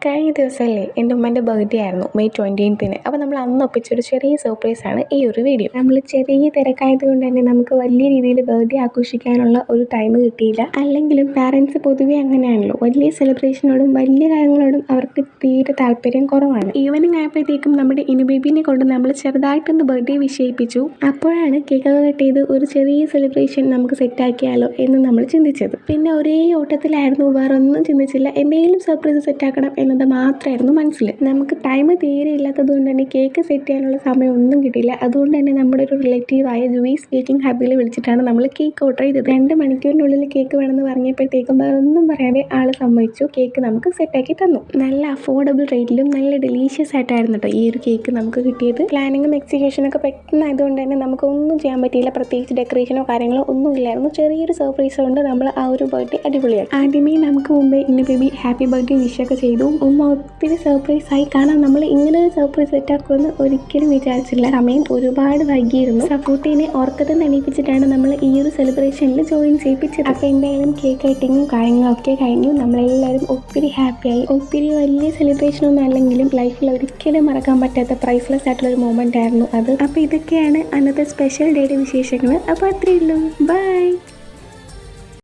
കഴിഞ്ഞ ദിവസമല്ലേ എൻ്റെ ഉമ്മൻ്റെ ബർത്ത്ഡേ ആയിരുന്നു, മെയ് 20ന്. അപ്പോൾ നമ്മൾ അന്ന് ഒപ്പിച്ചൊരു ചെറിയ സർപ്രൈസാണ് ഈ ഒരു വീഡിയോ. നമ്മൾ ചെറിയ തിരക്കായത് കൊണ്ട് തന്നെ നമുക്ക് വലിയ രീതിയിൽ ബർത്ത്ഡേ ആഘോഷിക്കാനുള്ള ഒരു ടൈം കിട്ടിയില്ല. അല്ലെങ്കിലും പാരൻസ് പൊതുവേ അങ്ങനെയാണല്ലോ, വലിയ സെലിബ്രേഷനോടും വലിയ കാര്യങ്ങളോടും അവർക്ക് തീരെ താല്പര്യം കുറവാണ്. ഈവനിങ് ആയപ്പോഴത്തേക്കും നമ്മുടെ ഇനു ബേബിനെ കൊണ്ട് നമ്മൾ ചെറുതായിട്ടൊന്ന് ബർത്ത്ഡേ വിഷയിപ്പിച്ചു. അപ്പോഴാണ് കേക്കൊക്കെ കട്ട് ചെയ്ത് ഒരു ചെറിയ സെലിബ്രേഷൻ നമുക്ക് സെറ്റാക്കിയാലോ എന്ന് നമ്മൾ ചിന്തിച്ചത്. പിന്നെ ഒരേ ഓട്ടത്തിലായിരുന്നു, വേറെ ഒന്നും ചിന്തിച്ചില്ല. എന്തെങ്കിലും സർപ്രൈസ് സെറ്റാക്കണം എന്നത് മാത്രമായിരുന്നു മനസ്സിൽ. നമുക്ക് ടൈം തീരെ ഇല്ലാത്തത് കൊണ്ട് തന്നെ കേക്ക് സെറ്റ് ചെയ്യാനുള്ള സമയം ഒന്നും കിട്ടിയില്ല. അതുകൊണ്ട് തന്നെ നമ്മുടെ ഒരു റിലേറ്റീവായ ജൂയിസ് കേക്കിംഗ് ഹബിൽ വിളിച്ചിട്ടാണ് നമ്മൾ കേക്ക് ഓർഡർ ചെയ്തത്. 2 മണിക്കൂറിനുള്ളിൽ കേക്ക് വേണമെന്ന് പറഞ്ഞപ്പോഴത്തേക്കും വേറെ ഒന്നും പറയാതെ ആൾ സമ്മതിച്ചു. കേക്ക് നമുക്ക് സെറ്റാക്കി തന്നു. നല്ല അഫോർഡബിൾ റേറ്റിലും നല്ല ഡെലീഷ്യസ് ആയിട്ടായിരുന്നു കേട്ടോ ഈ ഒരു കേക്ക് നമുക്ക് കിട്ടിയത്. പ്ലാനിങ്ങും എക്സിക്യൂഷനൊക്കെ പെട്ടെന്നായതുകൊണ്ട് തന്നെ നമുക്ക് ഒന്നും ചെയ്യാൻ പറ്റിയില്ല. പ്രത്യേകിച്ച് ഡെക്കറേഷനോ കാര്യങ്ങളോ ഒന്നും ഇല്ലായിരുന്നു. ചെറിയൊരു സർപ്രൈസ് കൊണ്ട് നമ്മൾ ആ ഒരു ബർത്ത്ഡേ അടിപൊളിയായി. ആദ്യമേ നമുക്ക് മുമ്പേ ഇന്നു ബേബി ഹാപ്പി ബർത്ത്ഡേ വിഷൊക്കെ ചെയ്തു. ഉമ്മ ഒത്തിരി സർപ്രൈസ് ആയി. കാരണം നമ്മൾ ഇങ്ങനെ ഒരു സർപ്രൈസ് സെറ്റാക്കുമെന്ന് ഒരിക്കലും വിചാരിച്ചില്ല. സമയം ഒരുപാട് വൈകിയിരുന്നു. സപ്പോർട്ടിനെ ഉറക്കത്തിൽ എണീപ്പിച്ചിട്ടാണ് നമ്മൾ ഈ ഒരു സെലിബ്രേഷനിൽ ജോയിൻ ചെയ്യിപ്പിച്ചത്. അപ്പോൾ എന്തായാലും കേക്ക് കട്ടിങ്ങും കാര്യങ്ങളൊക്കെ കഴിഞ്ഞു. നമ്മളെല്ലാവരും ഒത്തിരി ഹാപ്പിയായി. ഒത്തിരി വലിയ സെലിബ്രേഷനൊന്നും അല്ലെങ്കിലും ലൈഫിൽ ഒരിക്കലും മറക്കാൻ പറ്റാത്ത പ്രൈസ്ലെസ് ആയിട്ടുള്ളൊരു മൊമെൻ്റ് ആയിരുന്നു അത്. അപ്പോൾ ഇതൊക്കെയാണ് അന്നത്തെ സ്പെഷ്യൽ ഡേയുടെ വിശേഷങ്ങൾ. അപ്പോൾ അത്രയേ ഉള്ളൂ. ബൈ.